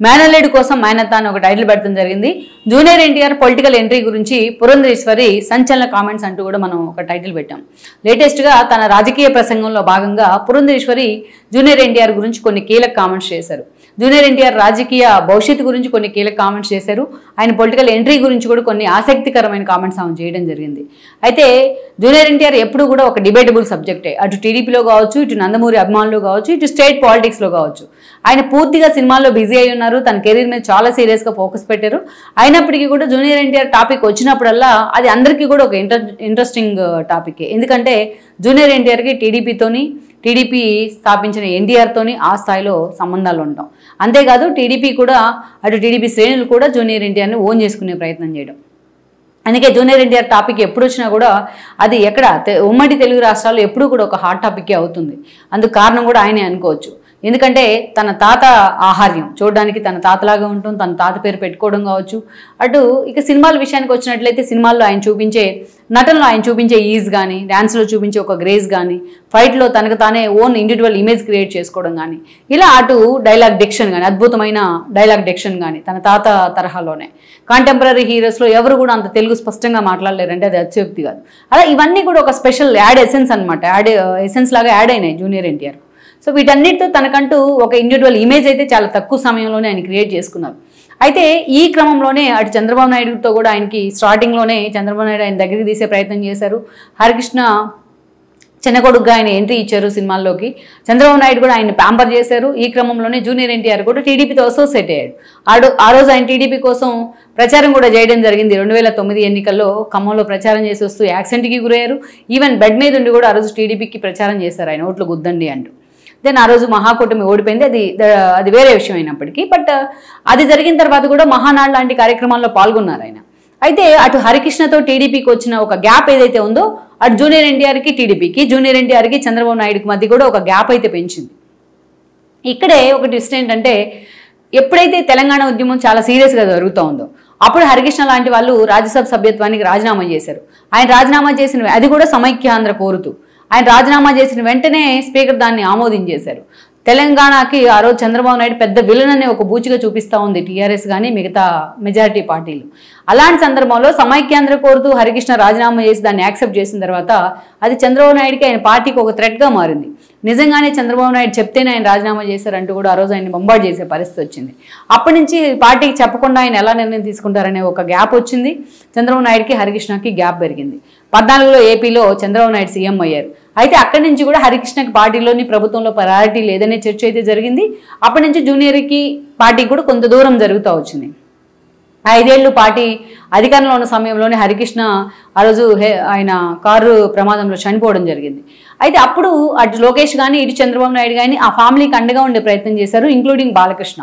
మేనల్లుడి కోసం మేనత్త అని ఒక టైటిల్ పెట్టడం జరిగింది. జూనియర్ ఎన్టీఆర్ పొలిటికల్ ఎంట్రీ గురించి పురంధరేశ్వరి సంచలన కామెంట్స్ అంటూ కూడా మనం ఒక టైటిల్ పెట్టాం. లేటెస్ట్గా తన రాజకీయ ప్రసంగంలో భాగంగా పురంధరేశ్వరి జూనియర్ ఎన్టీఆర్ గురించి కొన్ని కీలక కామెంట్స్ చేశారు. జూనియర్ ఎన్టీఆర్ రాజకీయ భవిష్యత్తు గురించి కొన్ని కీలక కామెంట్స్ చేశారు. ఆయన పొలిటికల్ ఎంట్రీ గురించి కూడా కొన్ని ఆసక్తికరమైన కామెంట్స్ ఆమె చేయడం జరిగింది. అయితే జూనియర్ ఎన్టీఆర్ ఎప్పుడు కూడా ఒక డిబేటబుల్ సబ్జెక్టే. అటు టీడీపీలో కావచ్చు, ఇటు నందమూరి అభిమానులు కావచ్చు, ఇటు స్టేట్ పాలిటిక్స్లో కావచ్చు. ఆయన పూర్తిగా సినిమాల్లో బిజీ అయి ఉన్నారు. తన కెరీర్ మీద చాలా సీరియస్గా ఫోకస్ పెట్టారు. అయినప్పటికీ కూడా జూనియర్ ఎన్టీఆర్ టాపిక్ వచ్చినప్పుడల్లా అది అందరికీ కూడా ఒక ఇంట్రెస్టింగ్ టాపికే. ఎందుకంటే జూనియర్ ఎన్టీఆర్కి టీడీపీ స్థాపించిన ఎన్టీఆర్తోని ఆ స్థాయిలో సంబంధాలు ఉంటాం. అంతేకాదు టీడీపీ కూడా అటు టీడీపీ శ్రేణులు కూడా జూనియర్ ఎన్టీఆర్ని ఓన్ చేసుకునే ప్రయత్నం చేయడం. అందుకే జూనియర్ ఎన్టీఆర్ టాపిక్ ఎప్పుడు వచ్చినా కూడా అది ఎక్కడ ఉమ్మడి తెలుగు రాష్ట్రాల్లో ఎప్పుడూ కూడా ఒక హాట్ టాపిక్కే అవుతుంది. అందుకు కారణం కూడా ఆయనే అనుకోవచ్చు. ఎందుకంటే తన తాత ఆహార్యం చూడడానికి తన తాతలాగా ఉంటుంది. తన తాత పేరు పెట్టుకోవడం కావచ్చు. అటు ఇక సినిమాల విషయానికి వచ్చినట్లయితే సినిమాల్లో ఆయన చూపించే నటనలో ఆయన చూపించే ఈజ్ కానీ, డ్యాన్స్లో చూపించే ఒక గ్రేస్ కానీ, ఫైట్లో తనకు తానే ఓన్ ఇండివిజువల్ ఇమేజ్ క్రియేట్ చేసుకోవడం కానీ, ఇలా అటు డైలాగ్ డిక్షన్ కానీ, అద్భుతమైన డైలాగ్ డిక్షన్ కానీ తన తాత తరహాలోనే. కాంటెంపరీ హీరోస్లో ఎవరు కూడా అంత తెలుగు స్పష్టంగా మాట్లాడలేరంటే అది అత్యుక్తి కాదు. అలా ఇవన్నీ కూడా ఒక స్పెషల్ యాడ్ ఎసెన్స్ అనమాట. ఎసెన్స్ లాగా యాడ్ అయినాయి జూనియర్ ఎన్టీఆర్. సో వీటన్నిటితో తనకంటూ ఒక ఇండివిజువల్ ఇమేజ్ అయితే చాలా తక్కువ సమయంలోనే ఆయన క్రియేట్ చేసుకున్నారు. అయితే ఈ క్రమంలోనే అటు చంద్రబాబు నాయుడుతో కూడా ఆయనకి స్టార్టింగ్లోనే చంద్రబాబు నాయుడు ఆయన దగ్గరికి తీసే ప్రయత్నం చేశారు. హరికృష్ణ చిన్న కొడుకుగా ఆయన ఎంట్రీ ఇచ్చారు సినిమాల్లోకి. చంద్రబాబు నాయుడు కూడా ఆయన ప్యాంపర్ చేశారు. ఈ క్రమంలోనే జూనియర్ ఎన్టీఆర్ కూడా టీడీపీతో అసోసియేట్ అయ్యాడు. ఆ రోజు ఆయన టీడీపీ కోసం ప్రచారం కూడా చేయడం జరిగింది. 2009 ఎన్నికల్లో ఖమ్మంలో ప్రచారం చేసి వస్తూ యాక్సిడెంట్కి గురయ్యారు. ఈవెన్ బెడ్ మీద ఉండి కూడా ఆ రోజు టీడీపీకి ప్రచారం చేశారు ఆయన ఓట్లు గుద్దండి అంటూ. దెన్ ఆ రోజు మహాకూటమి ఓడిపోయింది. అది వేరే విషయం అయినప్పటికీ బట్ అది జరిగిన తర్వాత కూడా మహానాడు లాంటి కార్యక్రమాల్లో పాల్గొన్నారు ఆయన. అయితే అటు హరికృష్ణతో టీడీపీకి వచ్చిన ఒక గ్యాప్ ఏదైతే ఉందో అటు జూనియర్ ఎన్టీఆర్కి టీడీపీకి, జూనియర్ ఎన్టీఆర్కి చంద్రబాబు నాయుడుకి మధ్య కూడా ఒక గ్యాప్ అయితే పెంచింది. ఇక్కడే ఒక ట్విస్ట్ ఏంటంటే ఎప్పుడైతే తెలంగాణ ఉద్యమం చాలా సీరియస్గా జరుగుతూ ఉందో అప్పుడు హరికృష్ణ లాంటి వాళ్ళు రాజ్యసభ సభ్యత్వానికి రాజీనామా చేశారు. ఆయన రాజీనామా చేసిన అది కూడా సమైక్యాంధ్ర కోరుతూ ఆయన రాజీనామా చేసిన వెంటనే స్పీకర్ దాన్ని ఆమోదించేశారు. తెలంగాణకి ఆ రోజు చంద్రబాబు నాయుడు పెద్ద విలన్ అనే ఒక బూచిగా చూపిస్తూ ఉంది టీఆర్ఎస్ కానీ మిగతా మెజారిటీ పార్టీలు. అలాంటి సందర్భంలో సమైక్యాంధ్ర కోరుతూ హరికృష్ణ రాజీనామా చేసి దాన్ని యాక్సెప్ట్ చేసిన తర్వాత అది చంద్రబాబు నాయుడుకి ఆయన పార్టీకి ఒక థ్రెట్గా మారింది. నిజంగానే చంద్రబాబు నాయుడు చెప్తేనే ఆయన రాజీనామా చేశారంటూ కూడా ఆ రోజు ఆయన బొంబార్డ్ చేసే పరిస్థితి వచ్చింది. అప్పటి నుంచి పార్టీకి చెప్పకుండా ఆయన ఎలా నిర్ణయం తీసుకుంటారనే ఒక గ్యాప్ వచ్చింది. చంద్రబాబు నాయుడుకి హరికృష్ణకి గ్యాప్ పెరిగింది. 14లో ఏపీలో చంద్రబాబు నాయుడు సీఎం అయ్యారు. అయితే అక్కడి నుంచి కూడా హరికృష్ణకి పార్టీలోని ప్రభుత్వంలో ప్రయారిటీ లేదనే చర్చ అయితే జరిగింది. అప్పటి నుంచి జూనియర్కి పార్టీకి కూడా కొంత దూరం జరుగుతూ వచ్చింది. 5 ఏళ్ళు పార్టీ అధికారంలో ఉన్న సమయంలోనే హరికృష్ణ ఆ రోజు ఆయన కారు ప్రమాదంలో చనిపోవడం జరిగింది. అయితే అప్పుడు అటు లోకేష్ కానీ ఇటు చంద్రబాబు నాయుడు కానీ ఆ ఫ్యామిలీకి అండగా ఉండే ప్రయత్నం చేశారు, ఇంక్లూడింగ్ బాలకృష్ణ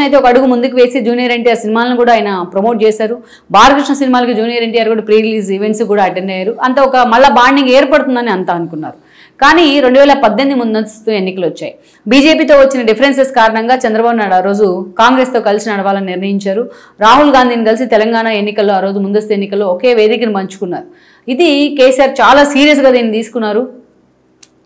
అయితే ఒక అడుగు ముందుకు వేసి జూనియర్ ఎన్టీఆర్ సినిమాలను కూడా ఆయన ప్రమోట్ చేశారు. బాలకృష్ణ సినిమాలకి జూనియర్ ఎన్టీఆర్ కూడా ప్రీ రిలీజ్ ఈవెంట్స్ కూడా అటెండ్ అయ్యారు. అంత ఒక మళ్ళీ బాండింగ్ ఏర్పడుతుందని అంతా అనుకున్నారు. కానీ 2018 ముందస్తు ఎన్నికలు వచ్చాయి. బీజేపీతో వచ్చిన డిఫరెన్సెస్ కారణంగా చంద్రబాబు నాయుడు ఆ రోజు కాంగ్రెస్తో కలిసి నడవాలని నిర్ణయించారు. రాహుల్ గాంధీని కలిసి తెలంగాణ ఎన్నికల్లో ఆ రోజు ముందస్తు ఎన్నికల్లో ఒకే వేదికను పంచుకున్నారు. ఇది కేసీఆర్ చాలా సీరియస్గా దీన్ని తీసుకున్నారు.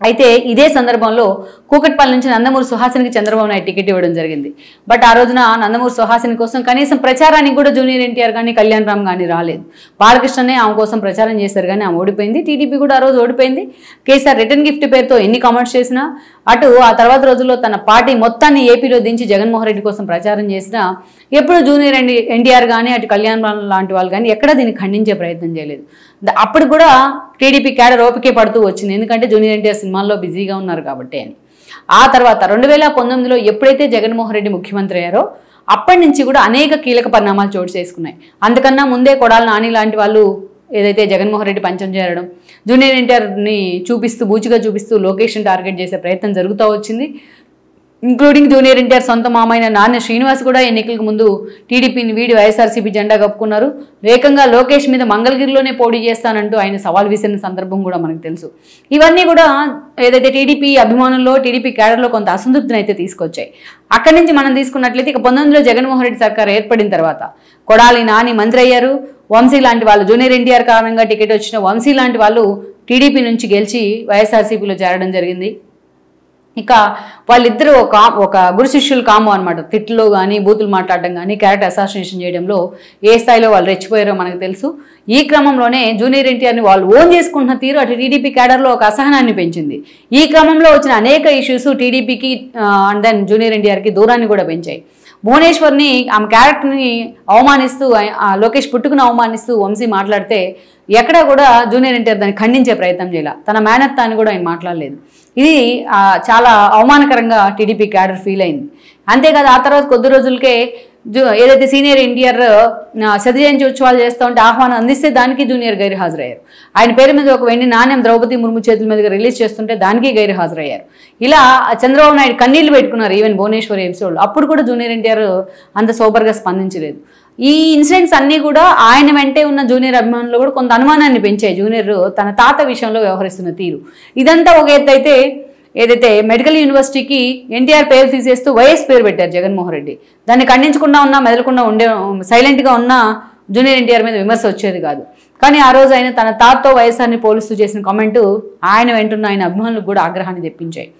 అయితే ఇదే సందర్భంలో కూకట్పల్లి నుంచి నందమూరి సుహాసినికి చంద్రబాబు నాయుడు టికెట్ ఇవ్వడం జరిగింది. బట్ ఆ రోజున నందమూరి సుహాసిని కోసం కనీసం ప్రచారానికి కూడా జూనియర్ ఎన్టీఆర్ కానీ కళ్యాణ్ రామ్ కానీ రాలేదు. బాలకృష్ణనే ఆమె కోసం ప్రచారం చేశారు కానీ ఆమె ఓడిపోయింది. టీడీపీ కూడా ఆ రోజు ఓడిపోయింది. కేసీఆర్ రిటర్న్ గిఫ్ట్ పేరుతో ఎన్ని కామెంట్స్ చేసినా అటు ఆ తర్వాత రోజుల్లో తన పార్టీ మొత్తాన్ని ఏపీలో దించి జగన్మోహన్ రెడ్డి కోసం ప్రచారం చేసినా ఎప్పుడు జూనియర్ ఎన్టీఆర్ కానీ అటు కళ్యాణ్ రామ్ లాంటి వాళ్ళు కానీ ఎక్కడా దీన్ని ఖండించే ప్రయత్నం చేయలేదు. అప్పుడు కూడా టీడీపీ క్యాడర్ ఓపికే పడుతూ వచ్చింది. ఎందుకంటే జూనియర్ ఎన్టీఆర్ సినిమాల్లో బిజీగా ఉన్నారు కాబట్టి అని. ఆ తర్వాత 2019లో ఎప్పుడైతే జగన్మోహన్ రెడ్డి ముఖ్యమంత్రి అయ్యారో అప్పటి నుంచి కూడా అనేక కీలక పరిణామాలు చోటు చేసుకున్నాయి. అంతకన్నా ముందే కొడాలి నాని లాంటి వాళ్ళు ఏదైతే జగన్మోహన్ రెడ్డి పంచం చేరడం, జూనియర్ ఎన్టీఆర్ని బూచిగా చూపిస్తూ లొకేషన్ టార్గెట్ చేసే ప్రయత్నం జరుగుతూ వచ్చింది. ఇంక్లూడింగ్ జూనియర్ ఎన్టీఆర్ సొంత మామైన నాన్న శ్రీనివాస్ కూడా ఎన్నికలకు ముందు టీడీపీని వీడి వైఎస్ఆర్సీపీ జెండా కప్పుకున్నారు. ఏకంగా లోకేష్ మీద మంగళగిరిలోనే పోటీ చేస్తానంటూ ఆయన సవాల్ విసిరిన సందర్భం కూడా మనకు తెలుసు. ఇవన్నీ కూడా ఏదైతే టీడీపీ అభిమానుల్లో టీడీపీ క్యాడర్లో కొంత అసంతృప్తిని అయితే తీసుకొచ్చాయి. అక్కడి నుంచి మనం తీసుకున్నట్లయితే ఇక 19లో జగన్మోహన్ రెడ్డి సర్కార్ ఏర్పడిన తర్వాత కొడాలి నాని మంత్రి అయ్యారు. వంశీ లాంటి వాళ్ళు జూనియర్ ఎన్టీఆర్ కారణంగా టికెట్ వచ్చిన వంశీ లాంటి వాళ్ళు టీడీపీ నుంచి గెలిచి వైఎస్ఆర్సీపీలో చేరడం జరిగింది. ఇక వాళ్ళిద్దరూ ఒక గురు శిష్యులు కాము అనమాట. తిట్లు కానీ బూతులు మాట్లాడడం కానీ క్యారెక్టర్ అసాసినేషన్ చేయడంలో ఏ స్థాయిలో వాళ్ళు రెచ్చిపోయారో మనకు తెలుసు. ఈ క్రమంలోనే జూనియర్ ఎన్టీఆర్ని వాళ్ళు ఓన్ చేసుకుంటున్న తీరు అటు టీడీపీ క్యాడర్లో ఒక అసహనాన్ని పెంచింది. ఈ క్రమంలో వచ్చిన అనేక ఇష్యూస్ టీడీపీకి అండ్ దెన్ జూనియర్ ఎన్టీఆర్కి దూరాన్ని కూడా పెంచాయి. భువనేశ్వర్ని ఆమె క్యారెక్టర్ని అవమానిస్తూ లోకేష్ పుట్టుకుని అవమానిస్తూ వంశీ మాట్లాడితే ఎక్కడా కూడా జూనియర్ ఎన్టీఆర్ దాన్ని ఖండించే ప్రయత్నం చేయాల. తన మేనత్తాన్ని కూడా ఆయన మాట్లాడలేదు. ఇది చాలా అవమానకరంగా టీడీపీ క్యాడర్ ఫీల్ అయింది. అంతేకాదు ఆ తర్వాత కొద్ది రోజులకే ఏదైతే సీనియర్ ఎన్టీఆర్ శత జయంతి ఉత్సవాలు చేస్తూ ఉంటే ఆహ్వానం అందిస్తే దానికి జూనియర్ గైరు హాజరయ్యారు. ఆయన పేరు మీద ఒక వెండి నాణ్యం ద్రౌపది ముర్ము చేతుల మీదుగా రిలీజ్ చేస్తుంటే దానికి గైరు హాజరయ్యారు. ఇలా చంద్రబాబు నాయుడు కన్నీళ్లు పెట్టుకున్నారు ఈవెన్ భువనేశ్వర్ ఎపిసోడ్. అప్పుడు కూడా జూనియర్ ఎన్టీఆర్ అంత సూపర్గా స్పందించలేదు. ఈ ఇన్సిడెంట్స్ అన్నీ కూడా ఆయన వెంటే ఉన్న జూనియర్ అభిమానులు కూడా కొంత అనుమానాన్ని పెంచాయి జూనియర్ తన తాత విషయంలో వ్యవహరిస్తున్న తీరు. ఇదంతా ఒక ఎత్తు అయితే ఏదైతే మెడికల్ యూనివర్సిటీకి ఎన్టీఆర్ పేరు తీసేస్తూ వైఎస్ పేరు పెట్టారు జగన్మోహన్ రెడ్డి. దాన్ని ఖండించకుండా ఉన్నా మెదలకుండా సైలెంట్గా ఉన్న జూనియర్ ఎన్టీఆర్ మీద విమర్శ వచ్చేది కాదు. కానీ ఆ రోజు ఆయన తన తాతతో వైఎస్ఆర్ని పోలుస్తూ చేసిన కామెంటు ఆయన వెంటున్న ఆయన అభిమానులకు కూడా ఆగ్రహాన్ని తెప్పించాయి.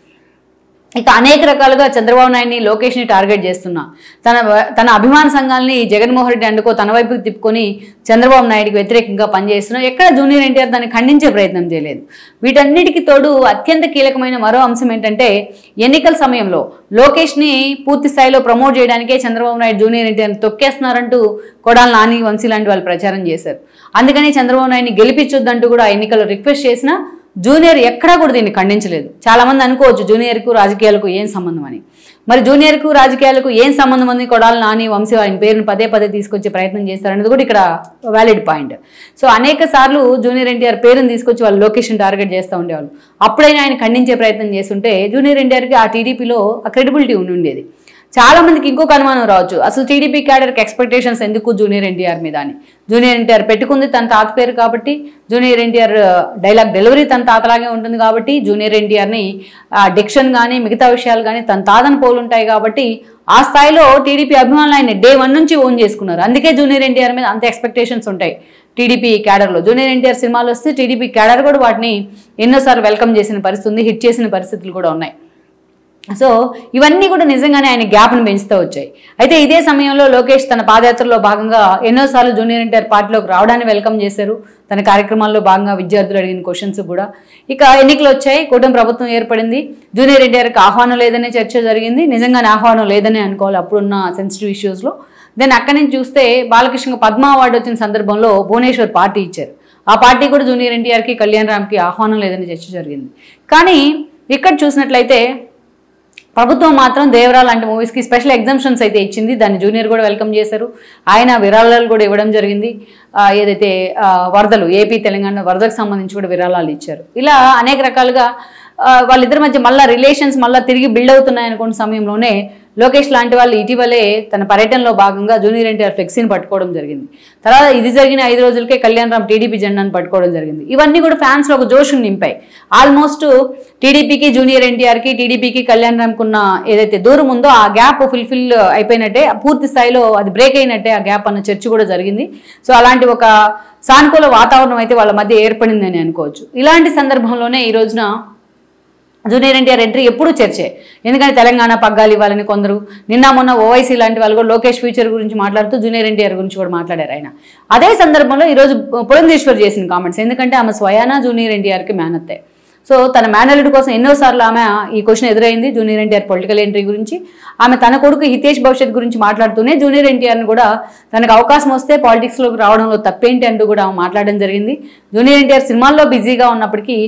ఇక అనేక రకాలుగా చంద్రబాబు నాయుడిని లోకేష్ని టార్గెట్ చేస్తున్నా తన అభిమాన సంఘాలని జగన్మోహన్ రెడ్డి అండుకో తన వైపుకి తిప్పుకొని చంద్రబాబు నాయుడికి వ్యతిరేకంగా పనిచేస్తున్నా ఎక్కడ జూనియర్ ఎన్టీఆర్ దాన్ని ఖండించే ప్రయత్నం చేయలేదు. వీటన్నిటికీ తోడు అత్యంత కీలకమైన మరో అంశం ఏంటంటే ఎన్నికల సమయంలో లోకేష్ని పూర్తి స్థాయిలో ప్రమోట్ చేయడానికే చంద్రబాబు నాయుడు జూనియర్ ఎన్టీఆర్ని తొక్కేస్తున్నారంటూ కొడాల నాని వంశీ లాంటి వాళ్ళు ప్రచారం చేశారు. అందుకని చంద్రబాబు నాయుడిని గెలిపించొద్దంటూ కూడా ఎన్నికల్లో రిక్వెస్ట్ చేసినా జూనియర్ ఎక్కడా కూడా దీన్ని ఖండించలేదు. చాలామంది అనుకోవచ్చు జూనియర్కు రాజకీయాలకు ఏం సంబంధం అని. మరి జూనియర్కు రాజకీయాలకు ఏం సంబంధం అని కొడాలి నాని వంశీ ఆయన పేరును పదే పదే తీసుకొచ్చే ప్రయత్నం చేస్తారనేది కూడా ఇక్కడ వ్యాలిడ్ పాయింట్. సో అనేక సార్లు జూనియర్ ఎన్టీఆర్ పేరును తీసుకొచ్చి వాళ్ళు లొకేషన్ టార్గెట్ చేస్తూ ఉండేవాళ్ళు. అప్పుడైనా ఆయన ఖండించే ప్రయత్నం చేస్తుంటే జూనియర్ ఎన్టీఆర్కి ఆ టీడీపీలో ఆ క్రెడిబిలిటీ ఉండేది. చాలా మందికి ఇంకొక అనుమానం రావచ్చు, అసలు టీడీపీ క్యాడర్కి ఎక్స్పెక్టేషన్స్ ఎందుకు జూనియర్ ఎన్టీఆర్ మీద అని. జూనియర్ ఎన్టీఆర్ పెట్టుకుంది తన తాత పేరు కాబట్టి, జూనియర్ ఎన్టీఆర్ డైలాగ్ డెలివరీ తన తాతలాగే ఉంటుంది కాబట్టి, జూనియర్ ఎన్టీఆర్ని డిక్షన్ కానీ మిగతా విషయాలు కానీ తన తాతను పోలుంటాయి కాబట్టి ఆ స్థాయిలో టీడీపీ అభిమానులు ఆయన డే 1 నుంచి ఓన్ చేసుకున్నారు. అందుకే జూనియర్ ఎన్టీఆర్ మీద అంత ఎక్స్పెక్టేషన్స్ ఉంటాయి టీడీపీ క్యాడర్లో. జూనియర్ ఎన్టీఆర్ సినిమాలు వస్తే టీడీపీ క్యాడర్ కూడా వాటిని ఎన్నోసార్లు వెల్కమ్ చేసిన పరిస్థితి ఉంది, హిట్ చేసిన పరిస్థితులు కూడా ఉన్నాయి. సో ఇవన్నీ కూడా నిజంగానే ఆయన గ్యాప్ను పెంచుతూ వచ్చాయి. అయితే ఇదే సమయంలో లోకేష్ తన పాదయాత్రలో భాగంగా ఎన్నోసార్లు జూనియర్ ఎన్టీఆర్ పార్టీలోకి రావడాన్ని వెల్కమ్ చేశారు. తన కార్యక్రమాల్లో భాగంగా విద్యార్థులు అడిగిన క్వశ్చన్స్ కూడా. ఇక ఎన్నికలు వచ్చాయి, కూటమి ప్రభుత్వం ఏర్పడింది, జూనియర్ ఎన్టీఆర్కి ఆహ్వానం లేదనే చర్చ జరిగింది. నిజంగానే ఆహ్వానం లేదనే అనుకోవాలి అప్పుడున్న సెన్సిటివ్ ఇష్యూస్లో. దెన్ అక్కడి నుంచి చూస్తే బాలకృష్ణకు పద్మ అవార్డు వచ్చిన సందర్భంలో భువనేశ్వర్ పార్టీ ఇచ్చారు. ఆ పార్టీ కూడా జూనియర్ ఎన్టీఆర్కి కళ్యాణ్ రామ్కి ఆహ్వానం లేదని చర్చ జరిగింది. కానీ ఇక్కడ చూసినట్లయితే ప్రభుత్వం మాత్రం దేవరా లాంటి మూవీస్కి స్పెషల్ ఎగ్జామ్షన్స్ అయితే ఇచ్చింది. దాన్ని జూనియర్ కూడా వెల్కమ్ చేశారు. ఆయన విరాళాలు కూడా ఇవ్వడం జరిగింది. ఏదైతే వరదలు ఏపీ తెలంగాణ వరదలకు సంబంధించి కూడా విరాళాలు ఇచ్చారు. ఇలా అనేక రకాలుగా వాళ్ళిద్దరి మధ్య మళ్ళీ రిలేషన్స్ మళ్ళీ తిరిగి బిల్డ్ అవుతున్నాయి అనుకున్న సమయంలోనే లోకేష్ లాంటి వాళ్ళు ఇటీవలే తన పర్యటనలో భాగంగా జూనియర్ ఎన్టీఆర్ ఫ్లెక్సీని పట్టుకోవడం జరిగింది. తర్వాత ఇది జరిగిన 5 రోజులకే కళ్యాణ్ రామ్ టీడీపీ జెండాను పట్టుకోవడం జరిగింది. ఇవన్నీ కూడా ఫ్యాన్స్లో ఒక జోష్ను నింపాయి. ఆల్మోస్ట్ టీడీపీకి జూనియర్ ఎన్టీఆర్కి టీడీపీకి కళ్యాణ్ రామ్కున్న ఏదైతే దూరం ఉందో ఆ గ్యాప్ ఫుల్ఫిల్ అయిపోయినట్టే, పూర్తి స్థాయిలో అది బ్రేక్ అయినట్టే ఆ గ్యాప్ అన్న చర్చ కూడా జరిగింది. సో అలాంటి ఒక సానుకూల వాతావరణం అయితే వాళ్ళ మధ్య ఏర్పడిందని అనుకోవచ్చు. ఇలాంటి సందర్భంలోనే ఈ రోజున జూనియర్ ఎన్టీఆర్ ఎంట్రీ ఎప్పుడూ చర్చే. ఎందుకంటే తెలంగాణ పగ్గాలు ఇవ్వాలని కొందరు, నిన్న మొన్న ఓవైసీ లాంటి వాళ్ళు కూడా లోకేష్ ఫ్యూచర్ గురించి మాట్లాడుతూ జూనియర్ ఎన్టీఆర్ గురించి కూడా మాట్లాడారు ఆయన. అదే సందర్భంలో ఈరోజు పురంధేశ్వర్ చేసిన కామెంట్స్, ఎందుకంటే ఆమె స్వయానా జూనియర్ ఎన్టీఆర్కి మేనత్తే. సో తన మేనల్లుడి కోసం ఎన్నోసార్లు ఆమె ఈ క్వశ్చన్ ఎదురైంది జూనియర్ ఎన్టీఆర్ పొలిటికల్ ఎంట్రీ గురించి. ఆమె తన కొడుకు హితేష్ భవిష్యత్ గురించి మాట్లాడుతూనే జూనియర్ ఎన్టీఆర్ని కూడా తనకు అవకాశం వస్తే పాలిటిక్స్లోకి రావడంలో తప్పేంటి అంటూ కూడా మాట్లాడడం జరిగింది. జూనియర్ ఎన్టీఆర్ సినిమాల్లో బిజీగా ఉన్నప్పటికీ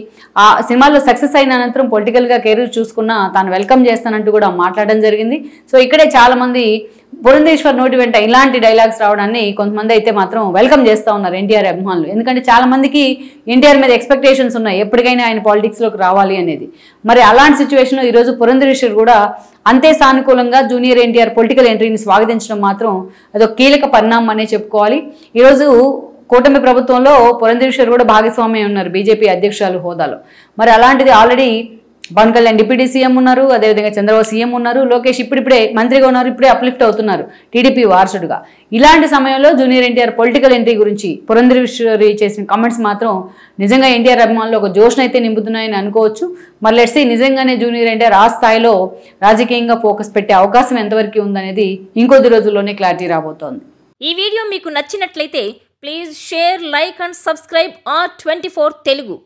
ఆ సినిమాల్లో సక్సెస్ అయిన అనంతరం పొలిటికల్గా కెరీర్ చూసుకున్న తాను వెల్కమ్ చేస్తానంటూ కూడా మాట్లాడడం జరిగింది. సో ఇక్కడే చాలామంది పురంధేశ్వర్ నోటి వెంట ఇలాంటి డైలాగ్స్ రావడాన్ని కొంతమంది అయితే మాత్రం వెల్కమ్ చేస్తూ ఉన్నారు ఎన్టీఆర్ అభిమానులు. ఎందుకంటే చాలా మందికి ఎన్టీఆర్ మీద ఎక్స్పెక్టేషన్స్ ఉన్నాయి, ఎప్పటికైనా ఆయన పాలిటిక్స్లోకి రావాలి అనేది. మరి అలాంటి సిచ్యువేషన్లో ఈరోజు పురంధేశ్వర్ కూడా అంతే సానుకూలంగా జూనియర్ ఎన్టీఆర్ పొలిటికల్ ఎంట్రీని స్వాగతించడం మాత్రం అదొక కీలక పరిణామం అనే చెప్పుకోవాలి. ఈరోజు కూటమి ప్రభుత్వంలో పురంధేశ్వర్ కూడా భాగస్వామ్యం ఉన్నారు బీజేపీ అధ్యక్షురాలు హోదాలో. మరి అలాంటిది already Pawan Kalyan deputy CM ఉన్నారు, అదేవిధంగా చంద్రబాబు సీఎం ఉన్నారు, లోకేష్ ఇప్పుడిప్పుడే మంత్రిగా ఉన్నారు, ఇప్పుడే అప్లిఫ్ట్ అవుతున్నారు టీడీపీ వారసుడుగా. ఇలాంటి సమయంలో జూనియర్ ఎన్టీఆర్ పొలిటికల్ ఎంట్రీ గురించి పురంధరేశ్వరి చేసిన కామెంట్స్ మాత్రం నిజంగా ఎన్టీఆర్ అభిమానులు ఒక జోష్ను అయితే నింపుతున్నాయని అనుకోవచ్చు. మరి లెట్స్ సీ నిజంగానే జూనియర్ ఎన్టీఆర్ ఆ స్థాయిలో రాజకీయంగా ఫోకస్ పెట్టే అవకాశం ఎంతవరకు ఉందనేది ఇంకొద్ది రోజుల్లోనే క్లారిటీ రాబోతోంది. ఈ వీడియో మీకు నచ్చినట్లయితే please share, like and subscribe R24 Telugu.